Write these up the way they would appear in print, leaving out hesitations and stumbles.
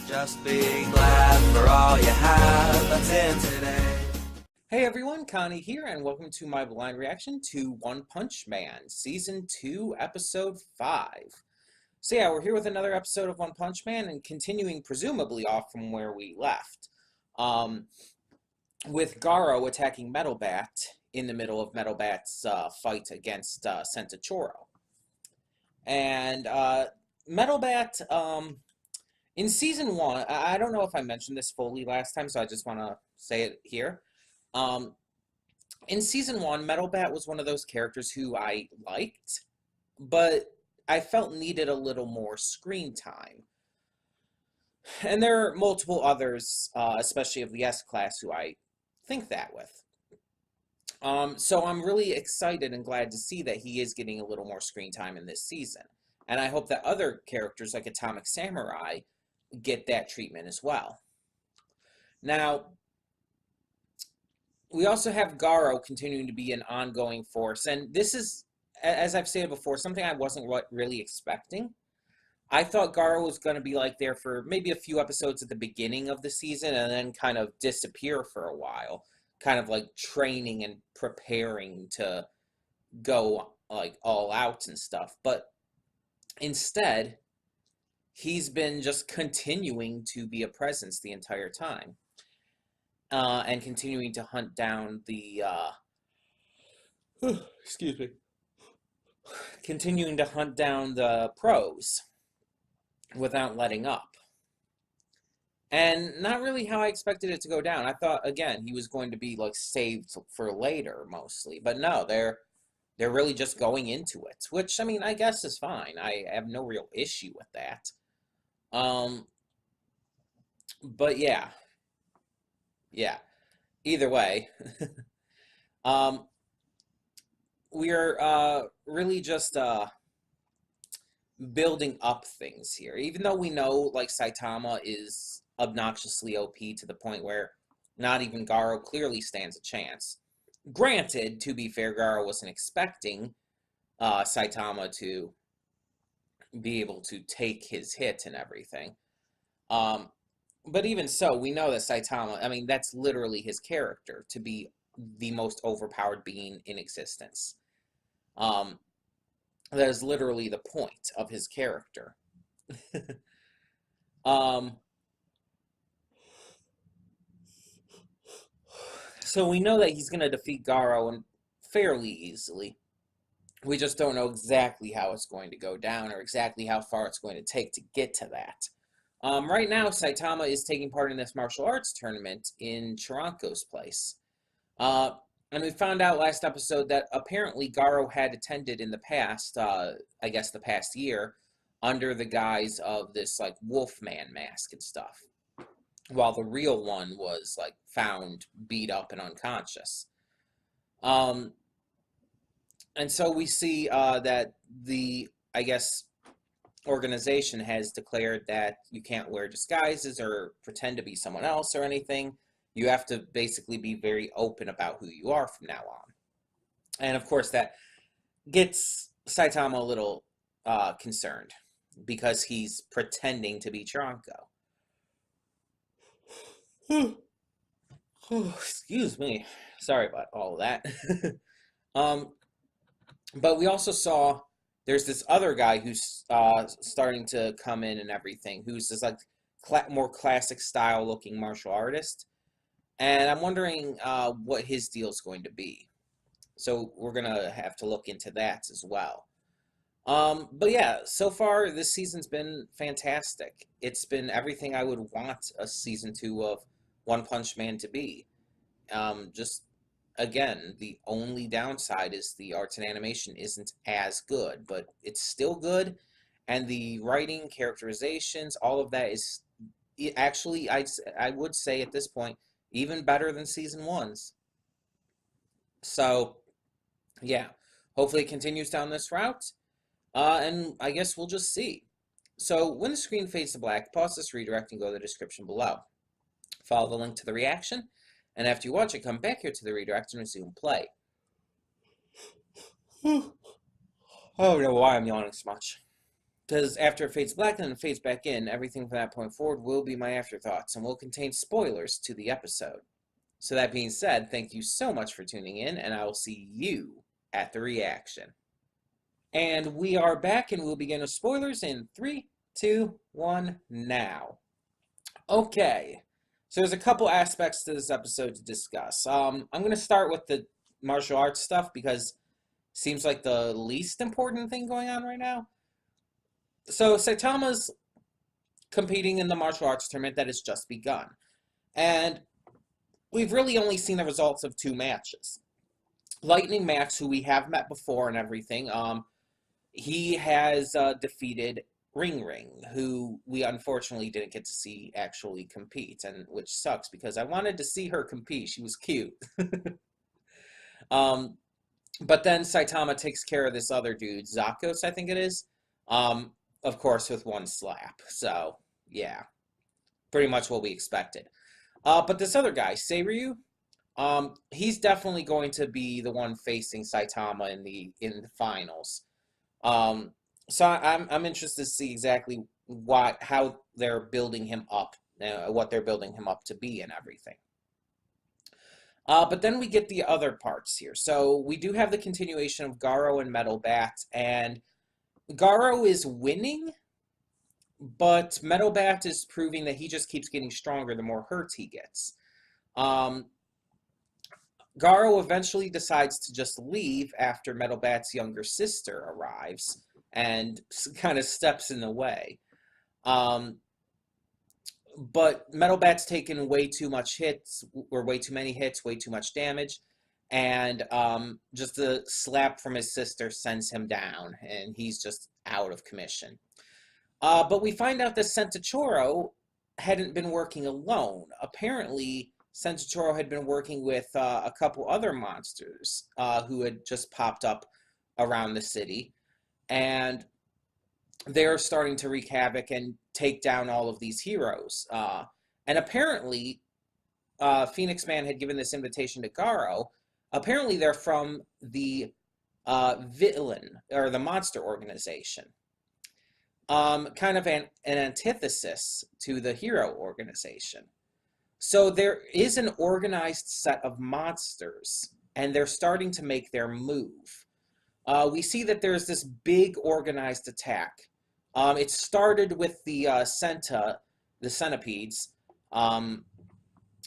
Just be glad for all you have that's in today. Hey everyone, Connie here, and welcome to my blind reaction to One Punch Man, Season 2, Episode 5. So yeah, we're here with another episode of One Punch Man, and continuing presumably off from where we left. With Garo attacking Metal Bat in the middle of Metal Bat's fight against Sentachoro. And Metal Bat, in Season 1, I don't know if I mentioned this fully last time, so I just want to say it here. In Season 1, Metal Bat was one of those characters who I liked, but I felt needed a little more screen time. And there are multiple others, especially of the S-Class, who I think that with. So I'm really excited and glad to see that he is getting a little more screen time in this season. And I hope that other characters like Atomic Samurai get that treatment as well. Now, we also have Garo continuing to be an ongoing force, and this is, as I've stated before, something I wasn't really expecting. I thought Garo was going to be like there for maybe a few episodes at the beginning of the season and then kind of disappear for a while, kind of like training and preparing to go like all out and stuff. But instead, he's been just continuing to be a presence the entire time. And continuing to hunt down the, excuse me, continuing to hunt down the pros without letting up. And not really how I expected it to go down. I thought, again, he was going to be, like, saved for later, mostly. But no, they're really just going into it, which, I mean, I guess is fine. I have no real issue with that. But yeah. Yeah. Either way, we're really just building up things here. Even though we know, like, Saitama is obnoxiously OP to the point where not even Garo clearly stands a chance. Granted, to be fair, Garo wasn't expecting Saitama to be able to take his hit and everything. But even so, we know that Saitama, I mean, that's literally his character, to be the most overpowered being in existence. That is literally the point of his character. So we know that he's going to defeat Garo fairly easily. We just don't know exactly how it's going to go down or exactly how far it's going to take to get to that. Right now, Saitama is taking part in this martial arts tournament in Chiranko's place. And we found out last episode that apparently Garo had attended in the past, I guess the past year, under the guise of this, like, Wolfman mask and stuff. While the real one was, like, found beat up and unconscious. And so we see that the, I guess, organization has declared that you can't wear disguises or pretend to be someone else or anything. You have to basically be very open about who you are from now on. And of course that gets Saitama a little concerned because he's pretending to be Chiranko. Excuse me. Sorry about all of that. But we also saw there's this other guy who's starting to come in and everything, who's this, like, more classic style looking martial artist. And I'm wondering what his deal's going to be. So we're going to have to look into that as well. But yeah, so far this season's been fantastic. It's been everything I would want a season 2 of One Punch Man to be. Just, again, the only downside is the arts and animation isn't as good, but it's still good, and the writing, characterizations, all of that is actually, I would say at this point, even better than Season 1's. So, yeah, hopefully it continues down this route, and I guess we'll just see. So, when the screen fades to black, pause this redirect and go to the description below. Follow the link to the reaction, and after you watch it, come back here to the redirect and resume play. I don't know why I'm yawning so much. Because after it fades black and then fades back in, everything from that point forward will be my afterthoughts and will contain spoilers to the episode. So that being said, thank you so much for tuning in, and I will see you at the reaction. And we are back, and we'll begin with spoilers in 3, 2, 1, now. Okay, so there's a couple aspects to this episode to discuss. I'm going to start with the martial arts stuff because it seems like the least important thing going on right now. So Saitama's competing in the martial arts tournament that has just begun. And we've really only seen the results of 2 matches. Lightning Max, who we have met before and everything, he has defeated Ring Ring, who we unfortunately didn't get to see actually compete, and which sucks because I wanted to see her compete. She was cute. But then Saitama takes care of this other dude, Zakos, I think it is. Of course, with 1 slap. So, yeah. Pretty much what we expected. But this other guy, Seiryu, he's definitely going to be the one facing Saitama in the finals. So I'm interested to see exactly how they're building him up, what they're building him up to be and everything. But then we get the other parts here. So we do have the continuation of Garo and Metal Bat, and Garo is winning, but Metal Bat is proving that he just keeps getting stronger the more hurts he gets. Garo eventually decides to just leave after Metal Bat's younger sister arrives and kind of steps in the way. But Metal Bat's taken way too much hits, or way too many hits, way too much damage, and just a slap from his sister sends him down, and he's just out of commission. But we find out that Sentachoro hadn't been working alone. Apparently, Sentachoro had been working with a couple other monsters who had just popped up around the city, and they're starting to wreak havoc and take down all of these heroes. And apparently, Phoenix Man had given this invitation to Garo. Apparently, they're from the villain, or the monster organization. Kind of an antithesis to the hero organization. So there is an organized set of monsters, and they're starting to make their move. We see that there's this big organized attack. It started with the the centipedes,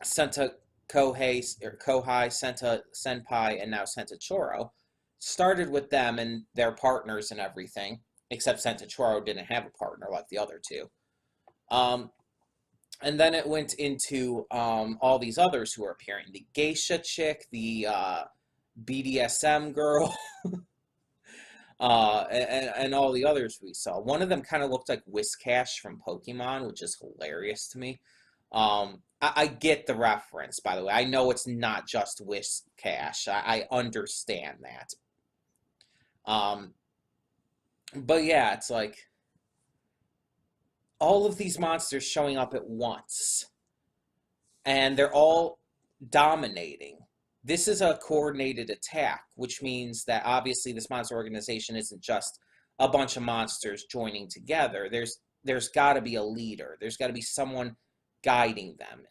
Senta Kohei, Senta Senpai, and now Sentachoro. Started with them and their partners and everything, except Sentachoro didn't have a partner like the other 2. And then it went into all these others who are appearing. The geisha chick, the BDSM girl, and all the others we saw. One of them kind of looked like Whiscash from Pokemon, which is hilarious to me. I get the reference, by the way. I know it's not just Whiscash. I understand that. But yeah, it's like all of these monsters showing up at once, and they're all dominating. This is a coordinated attack, which means that obviously this monster organization isn't just a bunch of monsters joining together. There's got to be a leader. There's got to be someone guiding them.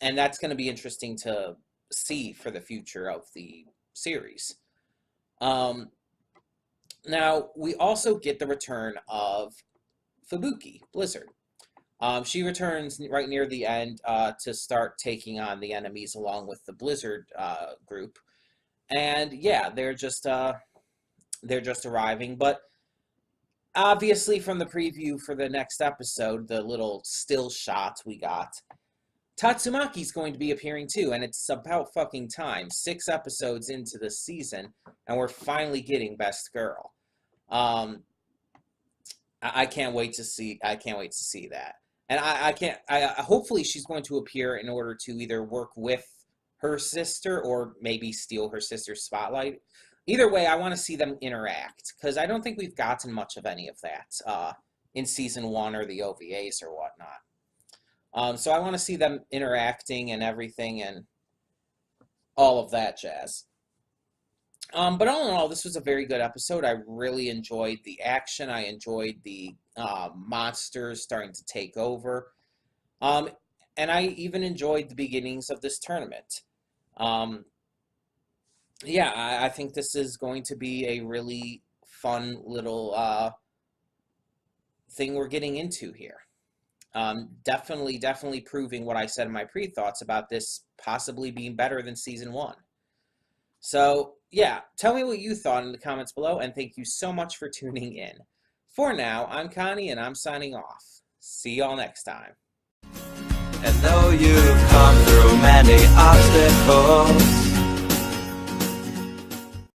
And that's going to be interesting to see for the future of the series. Now, we also get the return of Fubuki, Blizzard. She returns right near the end to start taking on the enemies along with the Blizzard group. And yeah, they're just arriving. But obviously from the preview for the next episode, the little still shot we got, Tatsumaki's going to be appearing too, and it's about fucking time. 6 episodes into the season, and we're finally getting Best Girl. I can't wait to see. I can't wait to see that. And hopefully she's going to appear in order to either work with her sister or maybe steal her sister's spotlight. Either way, I want to see them interact, because I don't think we've gotten much of any of that in season 1 or the OVAs or whatnot. So I want to see them interacting and everything and all of that jazz. But all in all, this was a very good episode. I really enjoyed the action. I enjoyed the monsters starting to take over. Um, and I even enjoyed the beginnings of this tournament. Um, yeah, I think this is going to be a really fun little thing we're getting into here. Definitely proving what I said in my pre-thoughts about this possibly being better than season 1. So, yeah, tell me what you thought in the comments below, and thank you so much for tuning in. For now, I'm Connie, and I'm signing off. See y'all next time. And though you've come through many obstacles,